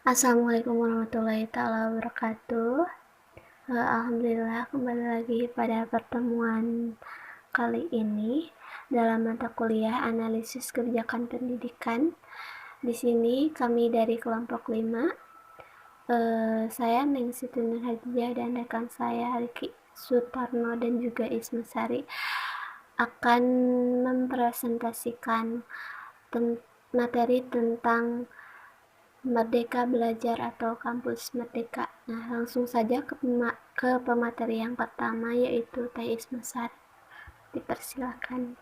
Assalamualaikum warahmatullahi taala wabarakatuh. Alhamdulillah kembali lagi pada pertemuan kali ini dalam mata kuliah analisis kebijakan pendidikan. Di sini kami dari kelompok 5, saya Ningsih Hadiah dan rekan saya Riki Sutarno dan juga Isma Sari akan mempresentasikan materi tentang Merdeka Belajar atau Kampus Merdeka. Nah, langsung saja ke pemateri yang pertama, yaitu Teh Isma Sari. Dipersilakan.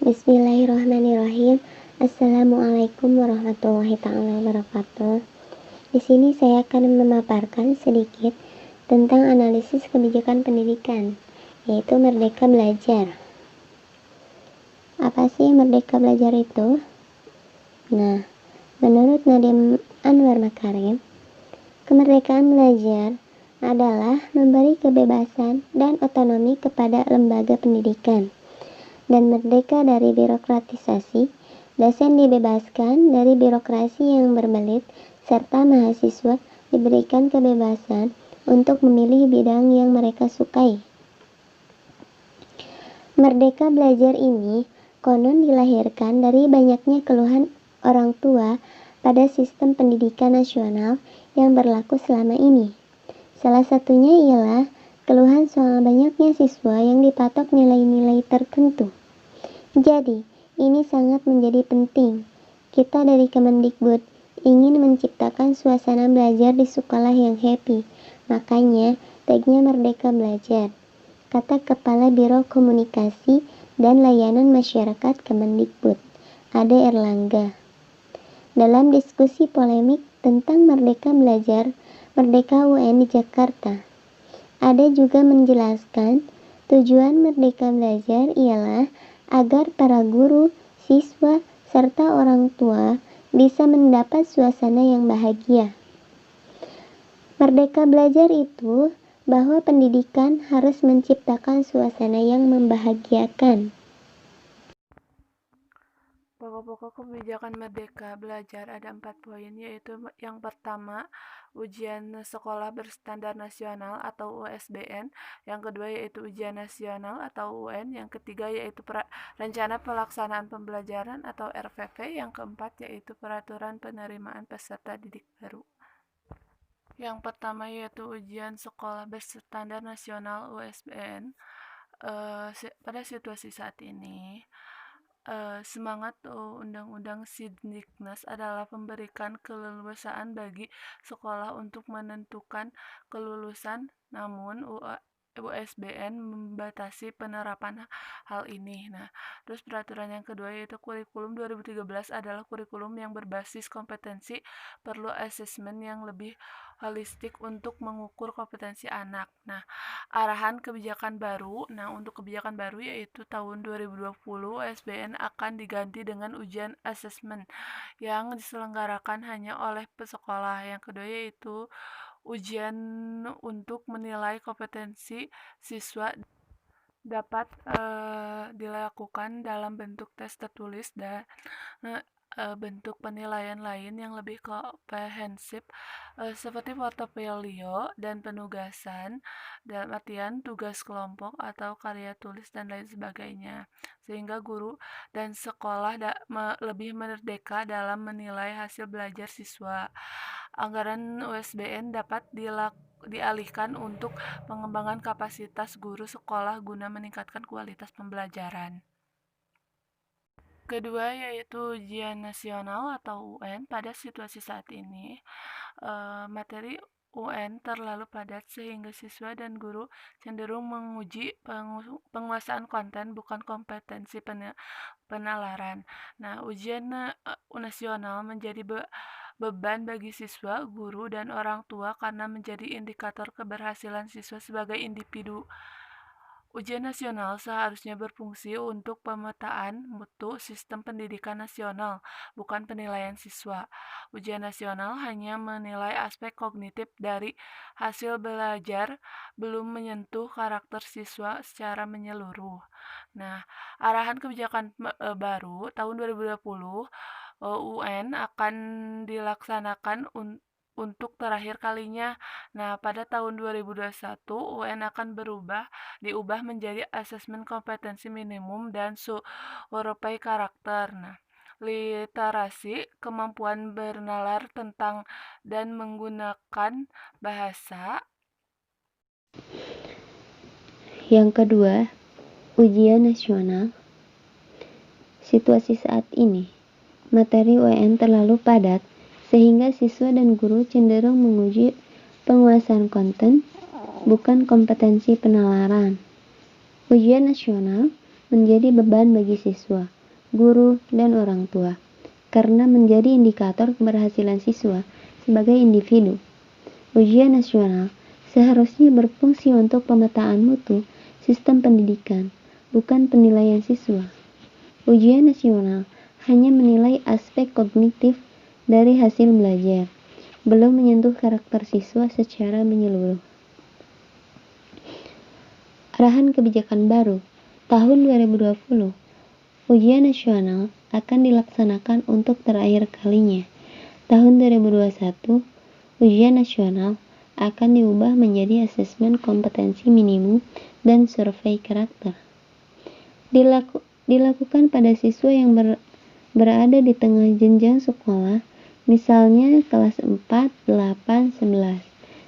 Bismillahirrahmanirrahim. Assalamualaikum warahmatullahi taala wabarakatuh. Di sini saya akan memaparkan sedikit tentang analisis kebijakan pendidikan, yaitu Merdeka Belajar. Apa sih Merdeka Belajar itu? Nah, menurut Nadiem Anwar Makarim, kemerdekaan belajar adalah memberi kebebasan dan otonomi kepada lembaga pendidikan dan merdeka dari birokratisasi. Dosen dibebaskan dari birokrasi yang berbelit, serta mahasiswa diberikan kebebasan untuk memilih bidang yang mereka sukai. Merdeka belajar ini konon dilahirkan dari banyaknya keluhan orang tua pada sistem pendidikan nasional yang berlaku selama ini. Salah satunya ialah keluhan soal banyaknya siswa yang dipatok nilai-nilai tertentu. Jadi, ini sangat menjadi penting. Kita dari Kemendikbud ingin menciptakan suasana belajar di sekolah yang happy. Makanya, tagnya Merdeka Belajar. Kata Kepala Biro Komunikasi dan Layanan Masyarakat Kemendikbud, Ade Erlangga. Dalam diskusi polemik tentang Merdeka Belajar, Merdeka UN di Jakarta, Ade juga menjelaskan tujuan Merdeka Belajar ialah agar para guru, siswa, serta orang tua bisa mendapat suasana yang bahagia. Merdeka belajar itu bahwa pendidikan harus menciptakan suasana yang membahagiakan. Pokok-pokok kebijakan Merdeka Belajar ada 4 poin, yaitu yang pertama, ujian sekolah berstandar nasional atau USBN, yang kedua yaitu ujian nasional atau UN, yang ketiga yaitu rencana pelaksanaan pembelajaran atau RPP, yang keempat yaitu peraturan penerimaan peserta didik baru. Yang pertama yaitu ujian sekolah berstandar nasional USBN. Pada situasi saat ini, semangat Undang-Undang Sidiknas adalah memberikan keleluasaan bagi sekolah untuk menentukan kelulusan, namun USBN membatasi penerapan hal ini. Nah, terus peraturan yang kedua yaitu kurikulum 2013 adalah kurikulum yang berbasis kompetensi, perlu asesmen yang lebih holistik untuk mengukur kompetensi anak. Nah, arahan kebijakan baru. Nah, untuk kebijakan baru yaitu tahun 2020 USBN akan diganti dengan ujian asesmen yang diselenggarakan hanya oleh pesekolah. Yang kedua yaitu ujian untuk menilai kompetensi siswa dapat dilakukan dalam bentuk tes tertulis dan bentuk penilaian lain yang lebih komprehensif seperti portofolio dan penugasan, dalam artian tugas kelompok atau karya tulis dan lain sebagainya, sehingga guru dan sekolah lebih merdeka dalam menilai hasil belajar siswa. Anggaran USBN dapat dialihkan untuk pengembangan kapasitas guru sekolah guna meningkatkan kualitas pembelajaran. Kedua yaitu ujian nasional atau UN. Pada situasi saat ini, materi UN terlalu padat sehingga siswa dan guru cenderung menguji penguasaan konten bukan kompetensi penalaran. Nah, ujian nasional menjadi beban bagi siswa, guru, dan orang tua karena menjadi indikator keberhasilan siswa sebagai individu. Ujian nasional seharusnya berfungsi untuk pemetaan mutu sistem pendidikan nasional, bukan penilaian siswa. Ujian nasional hanya menilai aspek kognitif dari hasil belajar, belum menyentuh karakter siswa secara menyeluruh. Nah, arahan kebijakan baru tahun 2020 UN akan dilaksanakan untuk terakhir kalinya. Nah, pada tahun 2021 UN akan diubah menjadi asesmen kompetensi minimum dan survei karakter. Nah, literasi, kemampuan bernalar tentang dan menggunakan bahasa. Yang kedua, ujian nasional. Situasi saat ini, materi UN terlalu padat sehingga siswa dan guru cenderung menguji penguasaan konten, bukan kompetensi penalaran. Ujian nasional menjadi beban bagi siswa, guru, dan orang tua, karena menjadi indikator keberhasilan siswa sebagai individu. Ujian nasional seharusnya berfungsi untuk pemetaan mutu sistem pendidikan, bukan penilaian siswa. Ujian nasional hanya menilai aspek kognitif dari hasil belajar, belum menyentuh karakter siswa secara menyeluruh. Arahan kebijakan baru tahun 2020, ujian nasional akan dilaksanakan untuk terakhir kalinya. Tahun 2021, ujian nasional akan diubah menjadi asesmen kompetensi minimum dan survei karakter. Dilakukan pada siswa yang berada di tengah jenjang sekolah, misalnya kelas 4, 8, 11,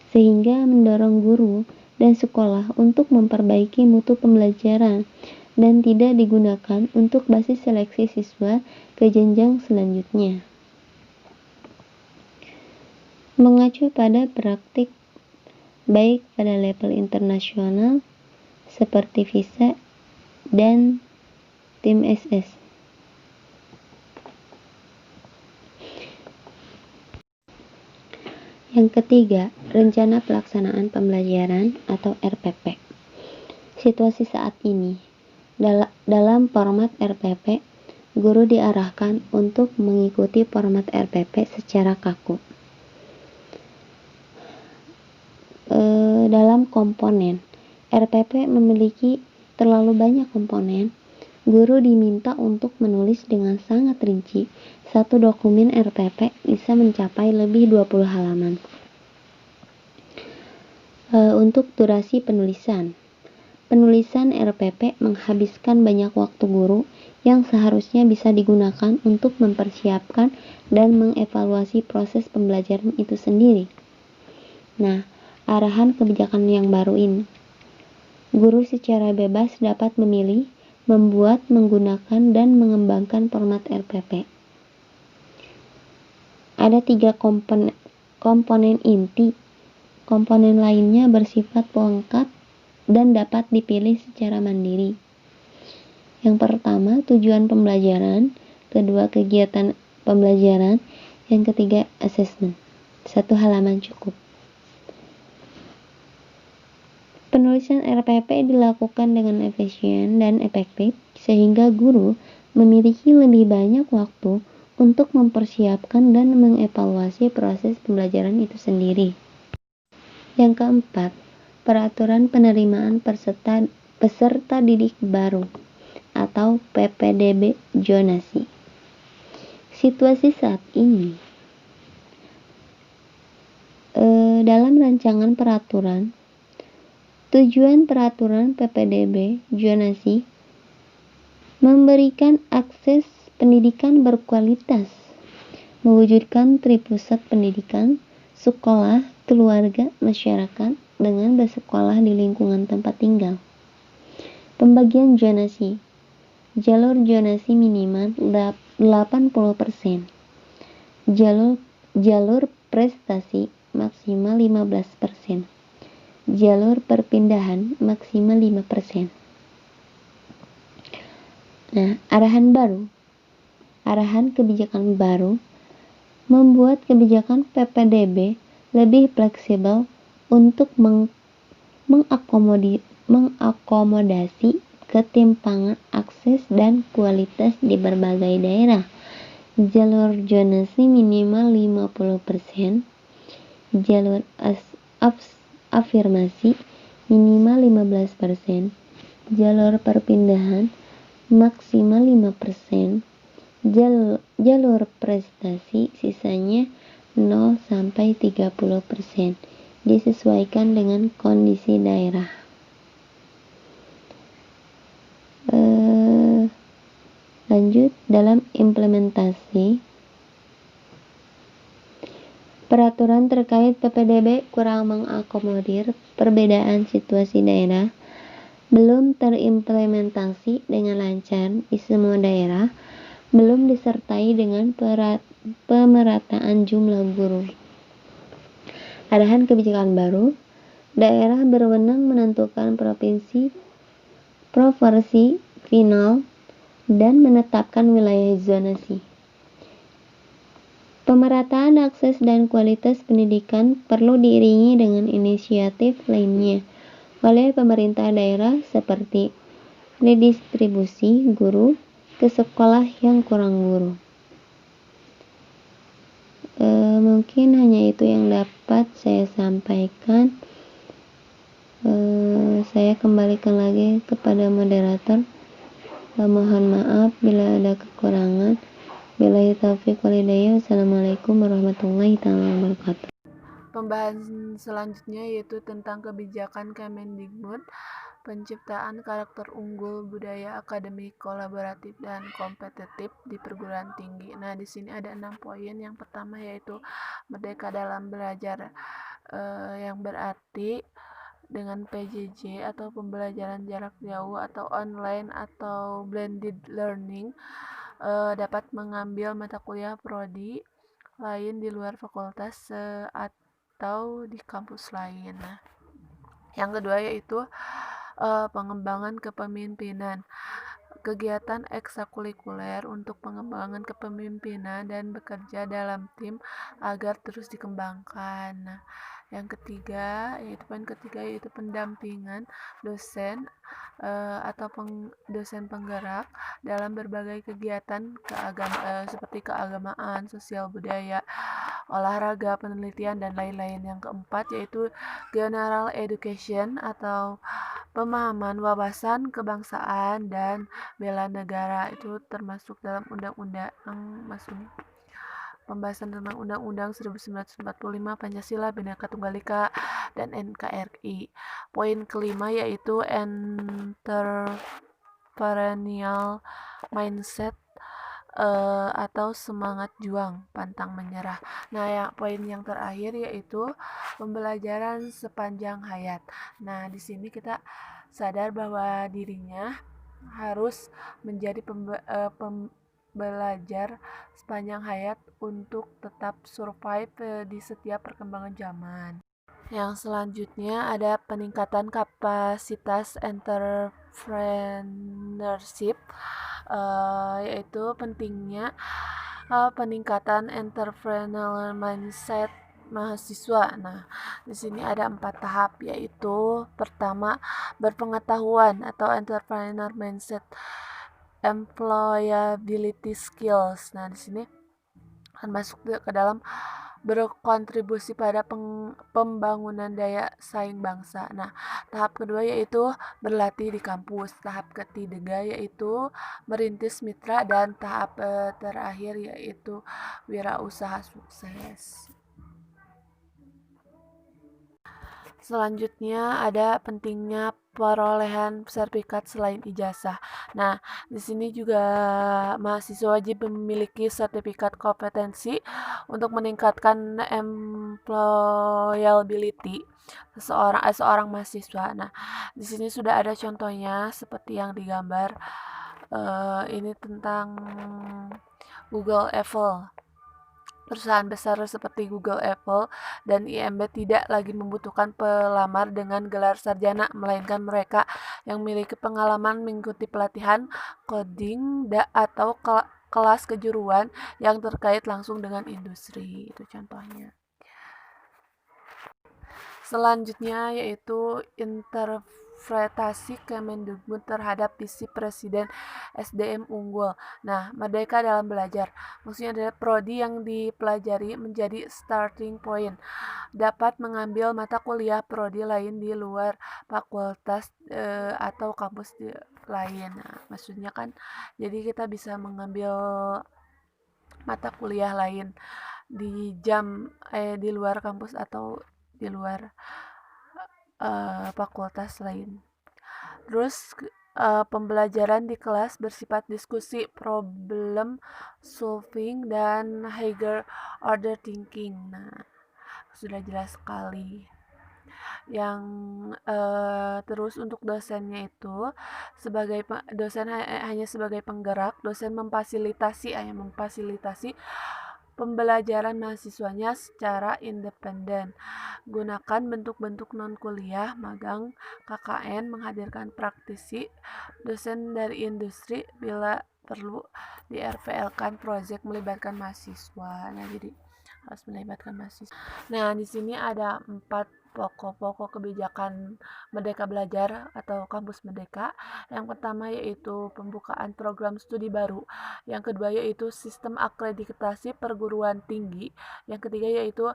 sehingga mendorong guru dan sekolah untuk memperbaiki mutu pembelajaran dan tidak digunakan untuk basis seleksi siswa ke jenjang selanjutnya. Mengacu pada praktik baik pada level internasional seperti PISA dan tim SS. Yang ketiga, rencana pelaksanaan pembelajaran atau RPP. Situasi saat ini, dalam format RPP, guru diarahkan untuk mengikuti format RPP secara kaku. Dalam komponen, RPP memiliki terlalu banyak komponen. Guru diminta untuk menulis dengan sangat rinci. Satu dokumen RPP bisa mencapai lebih 20 halaman. Untuk durasi penulisan RPP menghabiskan banyak waktu guru yang seharusnya bisa digunakan untuk mempersiapkan dan mengevaluasi proses pembelajaran itu sendiri. Nah, arahan kebijakan yang baru ini, guru secara bebas dapat memilih, membuat, menggunakan, dan mengembangkan format RPP. Ada 3 komponen inti. Komponen lainnya bersifat pelengkap dan dapat dipilih secara mandiri. Yang pertama, tujuan pembelajaran. Kedua, kegiatan pembelajaran. Yang ketiga, asesmen. 1 halaman cukup. Penulisan RPP dilakukan dengan efisien dan efektif sehingga guru memiliki lebih banyak waktu untuk mempersiapkan dan mengevaluasi proses pembelajaran itu sendiri. Yang keempat, peraturan penerimaan peserta didik baru atau PPDB zonasi. Situasi saat ini, dalam rancangan peraturan, tujuan peraturan PPDB zonasi memberikan akses pendidikan berkualitas, mewujudkan tripusat pendidikan, sekolah, keluarga, masyarakat dengan bersekolah di lingkungan tempat tinggal. Pembagian zonasi. Jalur zonasi minimal 80%. Jalur prestasi maksimal 15%. Jalur perpindahan maksimal 5%. Nah, arahan kebijakan baru membuat kebijakan PPDB lebih fleksibel untuk mengakomodir mengakomodasi ketimpangan akses dan kualitas di berbagai daerah. Jalur zonasi minimal 50%, jalur afirmasi minimal 15%, jalur perpindahan maksimal 5%, jalur prestasi sisanya 0-30%, disesuaikan dengan kondisi daerah. Lanjut, dalam implementasi peraturan terkait PPDB kurang mengakomodir perbedaan situasi daerah, belum terimplementasi dengan lancar di semua daerah, belum disertai dengan pemerataan jumlah guru. Arahan kebijakan baru, daerah berwenang menentukan proporsi final dan menetapkan wilayah zonasi. Pemerataan akses dan kualitas pendidikan perlu diiringi dengan inisiatif lainnya oleh pemerintah daerah seperti redistribusi guru ke sekolah yang kurang guru. Mungkin hanya itu yang dapat saya sampaikan. Saya kembalikan lagi kepada moderator. Mohon maaf bila ada kekurangan. Billahi taufiq wal hidayah. Wassalamualaikum warahmatullahi wabarakatuh. Pembahasan selanjutnya yaitu tentang kebijakan Kemendikbud, penciptaan karakter unggul, budaya akademik, kolaboratif, dan kompetitif di perguruan tinggi. Nah, di sini ada 6 poin. Yang pertama yaitu merdeka dalam belajar, yang berarti dengan PJJ atau pembelajaran jarak jauh atau online atau blended learning, dapat mengambil mata kuliah prodi lain di luar fakultas atau di kampus lain. Nah, yang kedua yaitu pengembangan kepemimpinan, kegiatan ekstrakurikuler untuk pengembangan kepemimpinan dan bekerja dalam tim agar terus dikembangkan. Nah, yang ketiga yaitu pendampingan dosen atau dosen penggerak dalam berbagai kegiatan seperti keagamaan, sosial budaya, olahraga, penelitian, dan lain-lain. Yang keempat yaitu general education atau pemahaman wawasan kebangsaan dan bela negara, itu termasuk dalam undang-undang pembahasan tentang Undang-Undang 1945, Pancasila, Bhinneka Tunggal Ika, dan NKRI. Poin kelima yaitu entrepreneurial mindset atau semangat juang, pantang menyerah. Nah, poin yang terakhir yaitu pembelajaran sepanjang hayat. Nah, di sini kita sadar bahwa dirinya harus menjadi pembelajar sepanjang hayat untuk tetap survive di setiap perkembangan zaman. Yang selanjutnya ada peningkatan kapasitas entrepreneurship, yaitu pentingnya peningkatan entrepreneurial mindset mahasiswa. Nah, di sini ada 4 tahap, yaitu pertama berpengetahuan atau entrepreneur mindset, employability skills. Nah, di sini akan masuk ke dalam berkontribusi pada pembangunan daya saing bangsa. Nah, tahap kedua yaitu berlatih di kampus, tahap ketiga yaitu merintis mitra, dan tahap terakhir yaitu wirausaha sukses. Selanjutnya ada pentingnya perolehan sertifikat selain ijazah. Nah, di sini juga mahasiswa wajib memiliki sertifikat kompetensi untuk meningkatkan employability seorang mahasiswa. Nah, di sini sudah ada contohnya seperti yang digambar. Ini tentang Google, Apple. Perusahaan besar seperti Google, Apple, dan IMB tidak lagi membutuhkan pelamar dengan gelar sarjana, melainkan mereka yang memiliki pengalaman mengikuti pelatihan coding atau kelas kejuruan yang terkait langsung dengan industri. Itu contohnya. Selanjutnya yaitu interpretasi Kemendikbud terhadap visi Presiden SDM unggul. Nah, merdeka dalam belajar. Maksudnya adalah prodi yang dipelajari menjadi starting point. Dapat mengambil mata kuliah prodi lain di luar fakultas atau kampus lain. Nah, maksudnya kan jadi kita bisa mengambil mata kuliah lain di di luar kampus atau di luar fakultas lain. Terus pembelajaran di kelas bersifat diskusi, problem solving, dan higher order thinking. Nah, sudah jelas sekali. Yang terus untuk dosennya itu sebagai dosen hanya sebagai penggerak, dosen memfasilitasi pembelajaran mahasiswanya secara independen. Gunakan bentuk-bentuk non-kuliah, magang, KKN, menghadirkan praktisi, dosen dari industri bila perlu di RPL-kan proyek melibatkan mahasiswa. Nah, jadi harus melibatkan mahasiswa. Nah, di sini ada 4 pokok-pokok kebijakan Merdeka Belajar atau Kampus Merdeka. Yang pertama yaitu pembukaan program studi baru. Yang kedua yaitu sistem akreditasi perguruan tinggi. Yang ketiga yaitu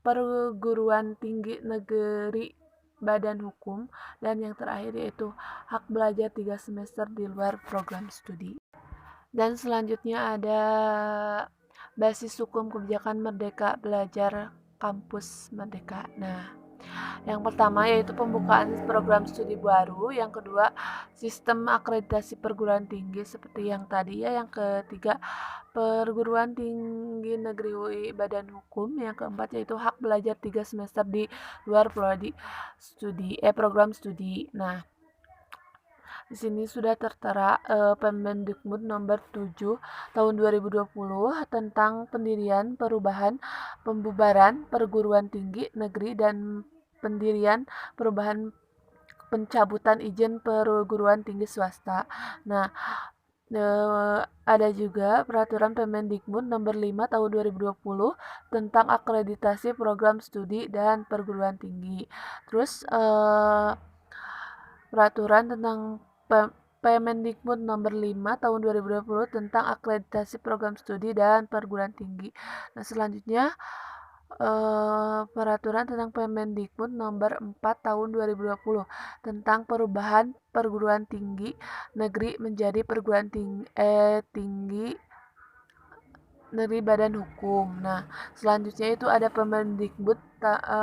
perguruan tinggi negeri badan hukum. Dan yang terakhir yaitu hak belajar 3 semester di luar program studi. Dan selanjutnya ada basis hukum kebijakan Merdeka Belajar Kampus Merdeka. Nah, yang pertama yaitu pembukaan program studi baru, yang kedua sistem akreditasi perguruan tinggi seperti yang tadi ya, yang ketiga perguruan tinggi negeri UI badan hukum, yang keempat yaitu hak belajar 3 semester di luar program studi. Nah, di sini sudah tertera Permendikbud nomor 7 tahun 2020 tentang pendirian, perubahan, pembubaran perguruan tinggi negeri dan pendirian, perubahan, pencabutan izin perguruan tinggi swasta. Nah, ada juga peraturan Permendikbud nomor 5 tahun 2020 tentang akreditasi program studi dan perguruan tinggi. Terus peraturan tentang Permendikbud nomor 5 tahun 2020 tentang akreditasi program studi dan perguruan tinggi. Nah, selanjutnya peraturan tentang Permendikbud nomor 4 tahun 2020 tentang perubahan perguruan tinggi negeri menjadi perguruan tinggi negeri badan hukum. Nah, selanjutnya itu ada Permendikbud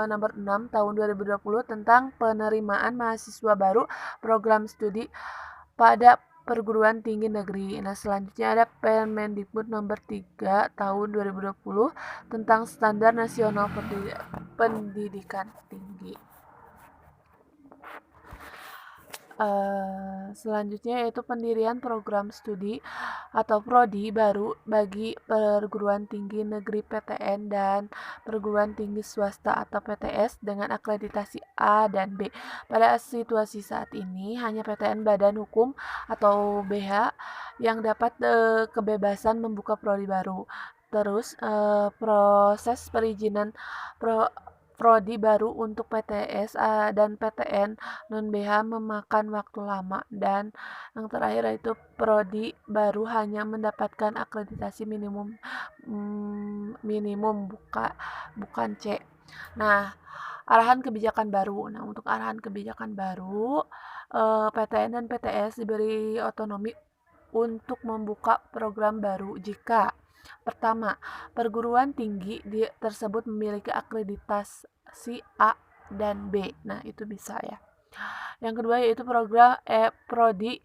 nomor 6 tahun 2020 tentang penerimaan mahasiswa baru program studi pada perguruan tinggi negeri. Nah, selanjutnya ada Permendikbud nomor 3 tahun 2020 tentang standar nasional pendidikan tinggi. Selanjutnya yaitu pendirian program studi atau prodi baru bagi perguruan tinggi negeri PTN dan perguruan tinggi swasta atau PTS dengan akreditasi A dan B. Pada situasi saat ini hanya PTN badan hukum atau BH yang dapat kebebasan membuka prodi baru. Terus proses perizinan prodi baru untuk PTS dan PTN non-BH memakan waktu lama, dan yang terakhir yaitu prodi baru hanya mendapatkan akreditasi minimum bukan C. Nah, arahan kebijakan baru. Nah, untuk arahan kebijakan baru, PTN dan PTS diberi otonomi untuk membuka program baru jika pertama, perguruan tinggi tersebut memiliki akreditasi A dan B. Nah, itu bisa ya. Yang kedua yaitu prodi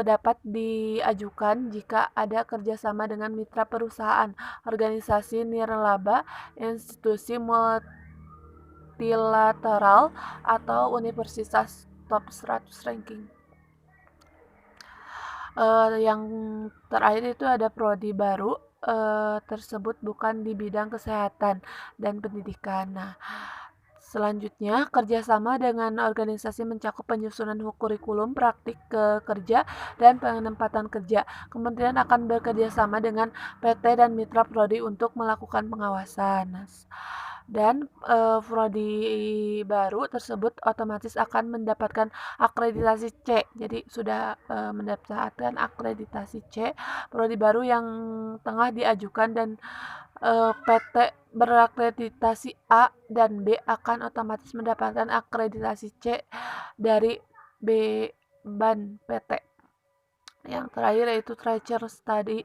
dapat diajukan jika ada kerjasama dengan mitra perusahaan, organisasi nirlaba, institusi multilateral, atau universitas top 100 ranking. Yang terakhir itu ada prodi baru tersebut bukan di bidang kesehatan dan pendidikan. Nah, selanjutnya kerjasama dengan organisasi mencakup penyusunan kurikulum, praktik kerja, dan penempatan kerja. Kementerian akan bekerjasama dengan PT dan mitra prodi untuk melakukan pengawasan. Nah, dan prodi baru tersebut otomatis akan mendapatkan akreditasi C. Jadi sudah mendapatkan akreditasi C. Prodi baru yang tengah diajukan dan PT berakreditasi A dan B akan otomatis mendapatkan akreditasi C dari B BAN PT. Yang terakhir yaitu Tracer Study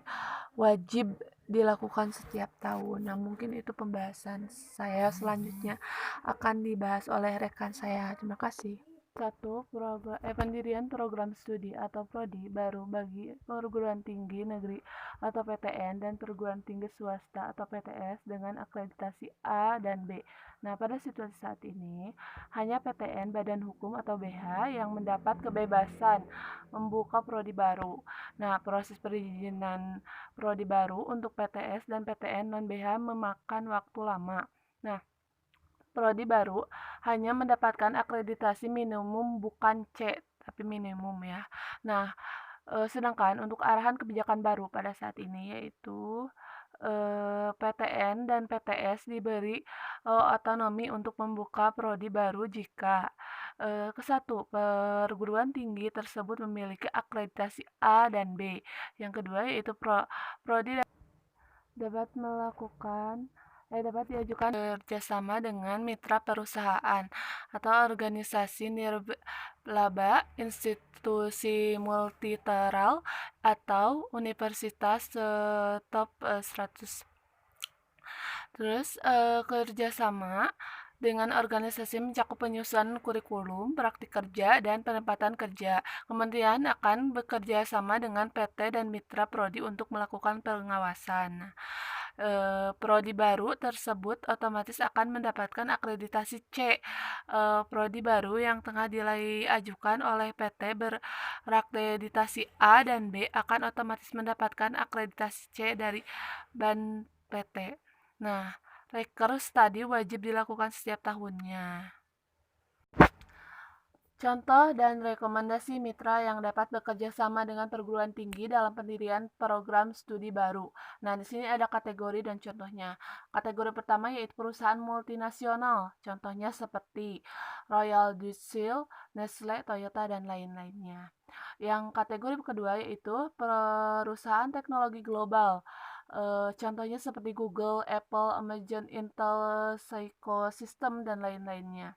wajib dilakukan setiap tahun. Nah, mungkin itu pembahasan saya, selanjutnya akan dibahas oleh rekan saya. Terima kasih. Satu, pendirian program studi atau prodi baru bagi perguruan tinggi negeri atau PTN dan perguruan tinggi swasta atau PTS dengan akreditasi A dan B. Nah, pada situasi saat ini, hanya PTN Badan Hukum atau BH yang mendapat kebebasan membuka prodi baru. Nah, proses perizinan prodi baru untuk PTS dan PTN non-BH memakan waktu lama. Nah, prodi baru hanya mendapatkan akreditasi minimum bukan C, tapi minimum ya. Nah, sedangkan untuk arahan kebijakan baru pada saat ini yaitu PTN dan PTS diberi otonomi untuk membuka prodi baru jika kesatu, perguruan tinggi tersebut memiliki akreditasi A dan B. Yang kedua yaitu prodi dapat dapat diajukan kerjasama dengan mitra perusahaan atau organisasi nirlaba, institusi multilateral, atau universitas top 100. Terus kerjasama dengan organisasi mencakup penyusunan kurikulum, praktik kerja, dan penempatan kerja. Kementerian akan bekerja sama dengan PT dan mitra prodi untuk melakukan pengawasan. Prodi baru tersebut otomatis akan mendapatkan akreditasi C. Prodi baru yang tengah diajukan oleh PT berakreditasi A dan B akan otomatis mendapatkan akreditasi C dari BAN PT. Nah, Reker Study wajib dilakukan setiap tahunnya. Contoh dan rekomendasi mitra yang dapat bekerja sama dengan perguruan tinggi dalam pendirian program studi baru. Nah, di sini ada kategori dan contohnya. Kategori pertama yaitu perusahaan multinasional. Contohnya seperti Royal Dutch Shell, Nestle, Toyota, dan lain-lainnya. Yang kategori kedua yaitu perusahaan teknologi global. Contohnya seperti Google, Apple, Amazon, Intel, Cisco System, dan lain-lainnya.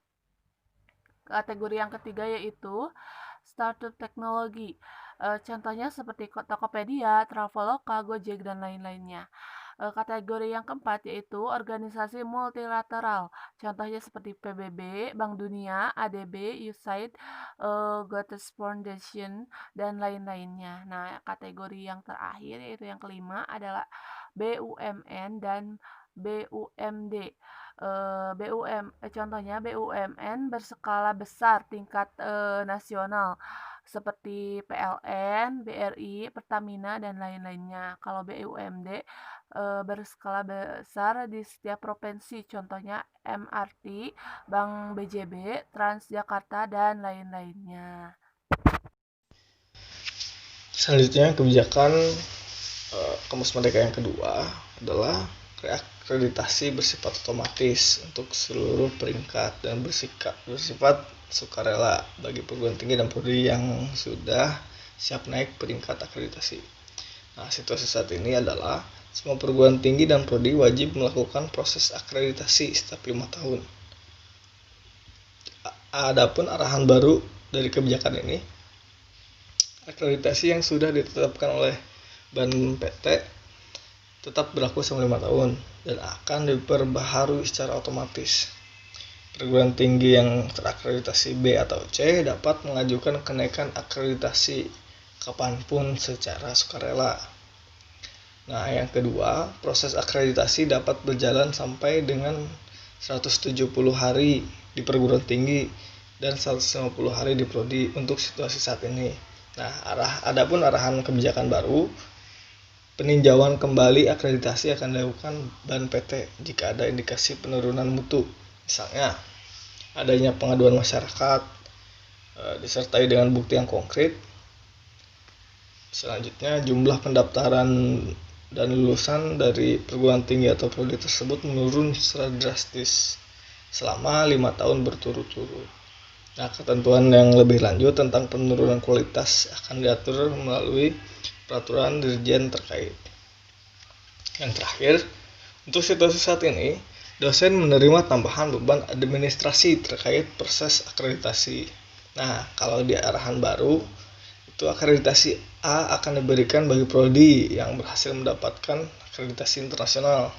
Kategori yang ketiga yaitu startup teknologi. Contohnya seperti Tokopedia, Traveloka, Gojek, dan lain-lainnya. Kategori yang keempat yaitu organisasi multilateral. Contohnya seperti PBB, Bank Dunia, ADB, USAID, Gates Foundation, dan lain-lainnya. Nah, kategori yang terakhir yaitu yang kelima adalah BUMN dan BUMD. Contohnya BUMN berskala besar tingkat nasional seperti PLN, BRI, Pertamina, dan lain-lainnya. Kalau BUMD berskala besar di setiap provinsi, contohnya MRT, Bank BJB, Transjakarta, dan lain-lainnya. Selanjutnya, kebijakan Kampus Merdeka yang kedua adalah reakreditasi bersifat otomatis untuk seluruh peringkat dan bersifat sukarela bagi perguruan tinggi dan prodi yang sudah siap naik peringkat akreditasi. Nah, situasi saat ini adalah semua perguruan tinggi dan prodi wajib melakukan proses akreditasi setiap 5 tahun. Adapun arahan baru dari kebijakan ini, akreditasi yang sudah ditetapkan oleh BAN PT tetap berlaku selama 5 tahun dan akan diperbaharui secara otomatis. Perguruan tinggi yang terakreditasi B atau C dapat mengajukan kenaikan akreditasi kapanpun secara sukarela. Nah, yang kedua, proses akreditasi dapat berjalan sampai dengan 170 hari di perguruan tinggi dan 150 hari di prodi untuk situasi saat ini. Nah, adapun arahan kebijakan baru, peninjauan kembali akreditasi akan dilakukan BAN PT jika ada indikasi penurunan mutu. Misalnya, adanya pengaduan masyarakat disertai dengan bukti yang konkret. Selanjutnya, jumlah pendaftaran dan lulusan dari perguruan tinggi atau prodi tersebut menurun secara drastis selama 5 tahun berturut-turut. Nah, ketentuan yang lebih lanjut tentang penurunan kualitas akan diatur melalui peraturan dirjen terkait. Yang terakhir, untuk situasi saat ini, dosen menerima tambahan beban administrasi terkait proses akreditasi. Nah, kalau di arahan baru, itu akreditasi A akan diberikan bagi prodi yang berhasil mendapatkan akreditasi internasional.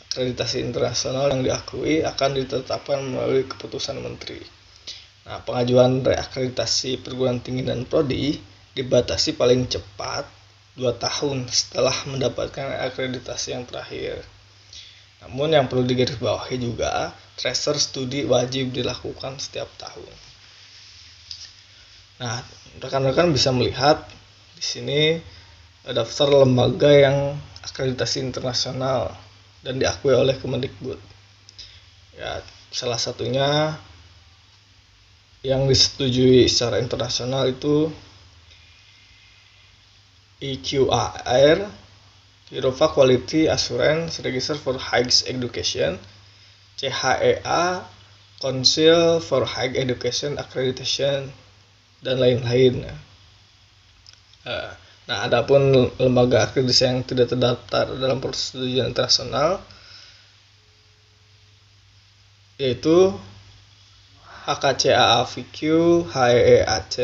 Akreditasi internasional yang diakui akan ditetapkan melalui keputusan menteri. Nah, pengajuan reakreditasi perguruan tinggi dan prodi dibatasi paling cepat 2 tahun setelah mendapatkan akreditasi yang terakhir. Namun yang perlu digarisbawahi juga, tracer studi wajib dilakukan setiap tahun. Nah, rekan-rekan bisa melihat di sini daftar lembaga yang akreditasi internasional dan diakui oleh Kemendikbud. Ya, salah satunya yang disetujui secara internasional itu EQAR, Eurova Quality Assurance Register for Higher Education, CHEA, Council for Higher Education Accreditation, dan lain-lain. Nah, adapun lembaga akreditasi yang tidak terdaftar dalam persetujuan internasional yaitu HKCAAVQ, HEEACT,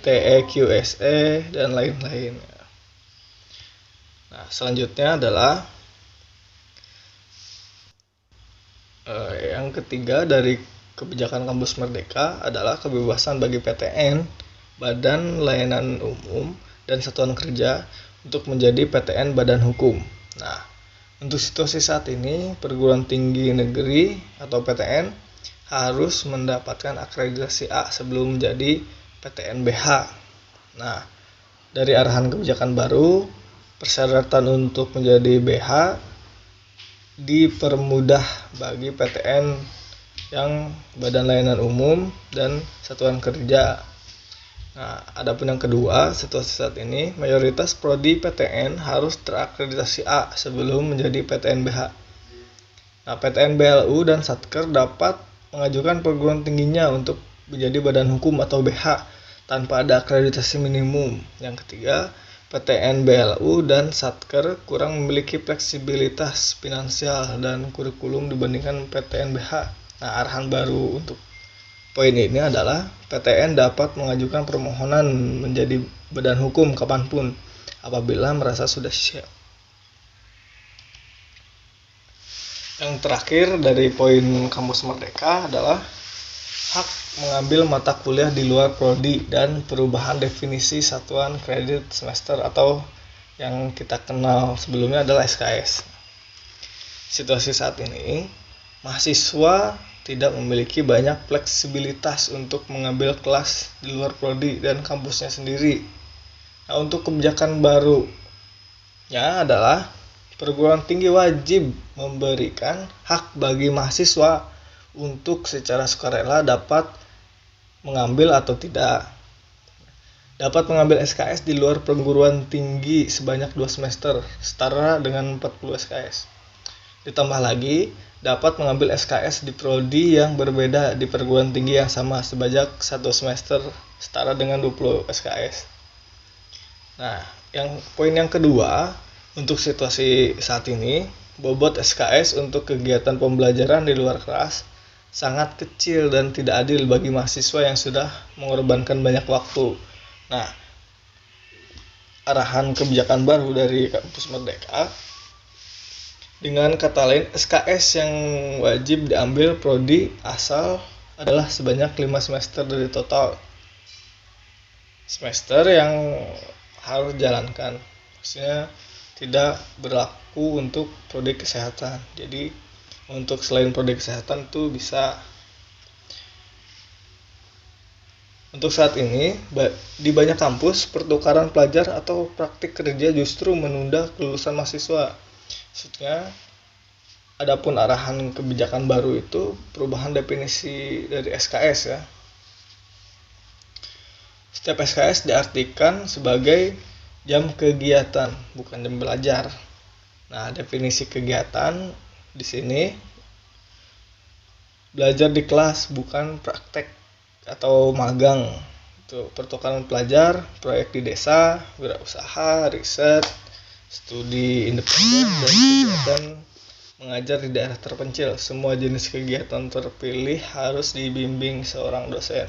TEQSE, dan lain-lain. Nah, selanjutnya adalah yang ketiga dari kebijakan Kampus Merdeka adalah kebebasan bagi PTN, Badan Layanan Umum, dan Satuan Kerja untuk menjadi PTN Badan Hukum. Nah, untuk situasi saat ini, perguruan tinggi negeri atau PTN harus mendapatkan akreditasi A sebelum menjadi PTN BH. Nah, dari arahan kebijakan baru, persyaratan untuk menjadi BH dipermudah bagi PTN yang Badan Layanan Umum dan Satuan Kerja. Nah, adapun yang kedua, situasi saat ini mayoritas prodi PTN harus terakreditasi A sebelum menjadi PTN BH. Nah, PTN BLU dan Satker dapat mengajukan perguruan tingginya untuk menjadi badan hukum atau BH tanpa ada akreditasi minimum. Yang ketiga, PTN BLU dan Satker kurang memiliki fleksibilitas finansial dan kurikulum dibandingkan PTN BH. Nah, arahan baru untuk poin ini adalah PTN dapat mengajukan permohonan menjadi badan hukum kapanpun apabila merasa sudah siap. Yang terakhir dari poin Kampus Merdeka adalah hak mengambil mata kuliah di luar prodi dan perubahan definisi satuan kredit semester atau yang kita kenal sebelumnya adalah SKS. Situasi saat ini, mahasiswa tidak memiliki banyak fleksibilitas untuk mengambil kelas di luar prodi dan kampusnya sendiri. Nah, untuk kebijakan barunya adalah perguruan tinggi wajib memberikan hak bagi mahasiswa untuk secara sukarela dapat mengambil atau tidak dapat mengambil SKS di luar perguruan tinggi sebanyak 2 semester setara dengan 40 SKS. Ditambah lagi dapat mengambil SKS di prodi yang berbeda di perguruan tinggi yang sama sebanyak 1 semester setara dengan 20 SKS. Nah, poin yang kedua, untuk situasi saat ini, bobot SKS untuk kegiatan pembelajaran di luar kelas sangat kecil dan tidak adil bagi mahasiswa yang sudah mengorbankan banyak waktu. Nah, arahan kebijakan baru dari Kampus Merdeka, dengan kata lain, SKS yang wajib diambil prodi asal adalah sebanyak 5 semester dari total semester yang harus dijalankan. Maksudnya tidak berlaku untuk prodi kesehatan. Jadi untuk selain prodi kesehatan itu bisa. Untuk saat ini di banyak kampus pertukaran pelajar atau praktik kerja justru menunda kelulusan mahasiswa. Maksudnya adapun arahan kebijakan baru itu perubahan definisi dari SKS ya. Setiap SKS diartikan sebagai jam kegiatan, bukan jam belajar. Nah, definisi kegiatan di sini belajar di kelas, bukan praktek atau magang. Itu pertukaran pelajar, proyek di desa, wirausaha, riset, studi independen, dan kegiatan mengajar di daerah terpencil. Semua jenis kegiatan terpilih harus dibimbing seorang dosen.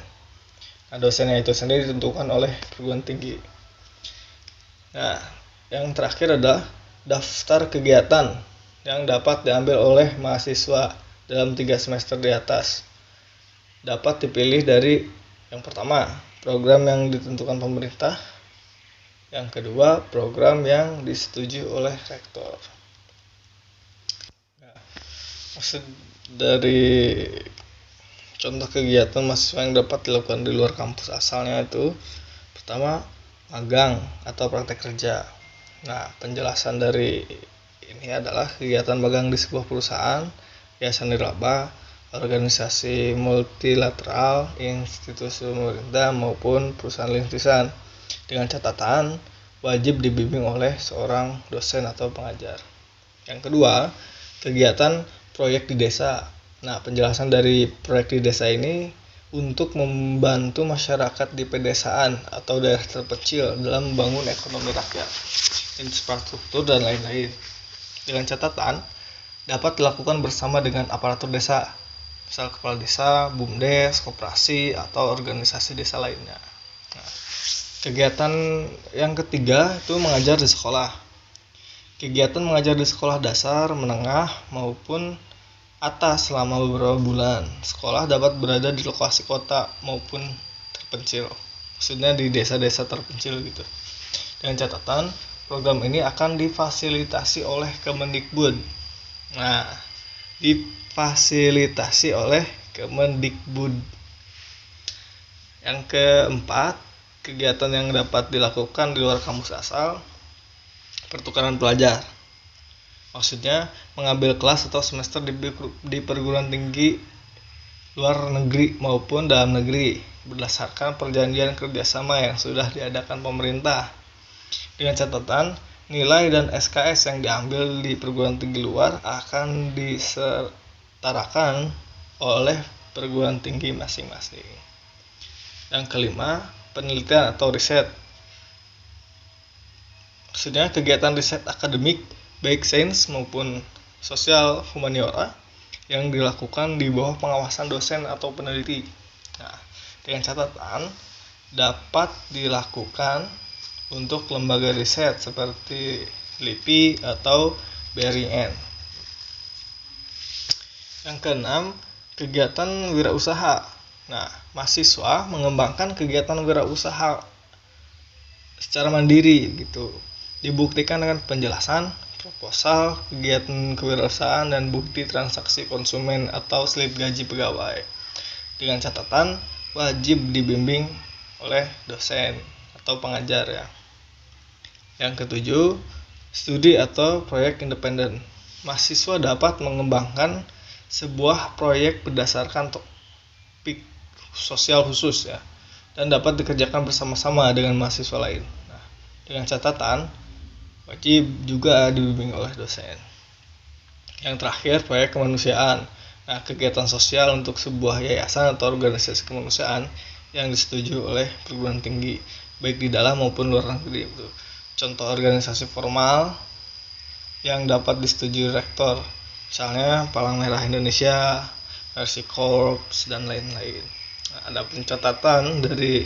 Nah, dosennya itu sendiri ditentukan oleh perguruan tinggi. Nah, yang terakhir adalah daftar kegiatan yang dapat diambil oleh mahasiswa dalam 3 semester di atas. Dapat dipilih dari yang pertama, program yang ditentukan pemerintah. Yang kedua, program yang disetujui oleh rektor. Nah, maksud dari contoh kegiatan mahasiswa yang dapat dilakukan di luar kampus asalnya itu pertama, magang atau praktek kerja. Nah, penjelasan dari ini adalah kegiatan magang di sebuah perusahaan, yayasan nirlaba, organisasi multilateral, institusi pemerintah maupun perusahaan rintisan, dengan catatan wajib dibimbing oleh seorang dosen atau pengajar. Yang kedua, kegiatan proyek di desa. Nah, penjelasan dari proyek di desa ini untuk membantu masyarakat di pedesaan atau daerah terpencil dalam membangun ekonomi rakyat, infrastruktur, dan lain-lain. Dengan catatan, dapat dilakukan bersama dengan aparatur desa, misal kepala desa, BUMDes, koperasi, atau organisasi desa lainnya. Nah, kegiatan yang ketiga itu mengajar di sekolah. Kegiatan mengajar di sekolah dasar, menengah, maupun atas selama beberapa bulan. Sekolah dapat berada di lokasi kota maupun terpencil. Maksudnya di desa-desa terpencil gitu. Dengan catatan, program ini akan difasilitasi oleh Kemendikbud. Nah, difasilitasi oleh Kemendikbud. Yang keempat, kegiatan yang dapat dilakukan di luar kampus asal, pertukaran pelajar. Maksudnya mengambil kelas atau semester di perguruan tinggi luar negeri maupun dalam negeri berdasarkan perjanjian kerjasama yang sudah diadakan pemerintah. Dengan catatan, nilai dan SKS yang diambil di perguruan tinggi luar akan disetarakan oleh perguruan tinggi masing-masing. Yang kelima, penelitian atau riset. Maksudnya kegiatan riset akademik baik sains maupun sosial humaniora yang dilakukan di bawah pengawasan dosen atau peneliti. Nah, dengan catatan dapat dilakukan untuk lembaga riset seperti LIPI atau BRIN. Yang keenam, kegiatan wirausaha. Nah, mahasiswa mengembangkan kegiatan wirausaha secara mandiri gitu. Dibuktikan dengan penjelasan, proposal, kegiatan kewirausahaan, dan bukti transaksi konsumen atau slip gaji pegawai. Dengan catatan wajib dibimbing oleh dosen atau pengajar ya. Yang ketujuh, studi atau proyek independen. Mahasiswa dapat mengembangkan sebuah proyek berdasarkan topik sosial khusus ya, dan dapat dikerjakan bersama-sama dengan mahasiswa lain. Nah, dengan catatan wajib juga dibimbing oleh dosen. Yang terakhir, proyek kemanusiaan. Nah, kegiatan sosial untuk sebuah yayasan atau organisasi kemanusiaan yang disetujui oleh perguruan tinggi, baik di dalam maupun luar negeri. Contoh organisasi formal yang dapat disetujui rektor, misalnya Palang Merah Indonesia, Mercy Corps, dan lain-lain. Nah, ada pencatatan dari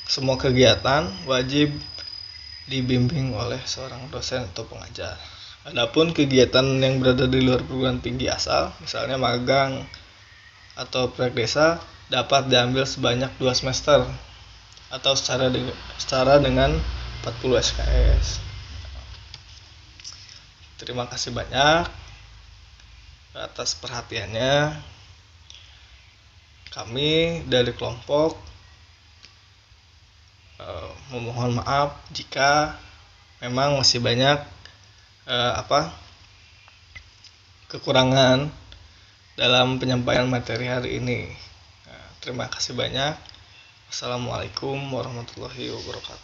semua kegiatan wajib dibimbing oleh seorang dosen atau pengajar. Adapun kegiatan yang berada di luar perguruan tinggi asal, misalnya magang atau proyek desa, dapat diambil sebanyak 2 semester atau secara dengan 40 SKS. Terima kasih banyak atas perhatiannya. Kami dari kelompok memohon maaf jika memang masih banyak kekurangan dalam penyampaian materi hari ini. Terima kasih banyak. Wassalamualaikum warahmatullahi wabarakatuh.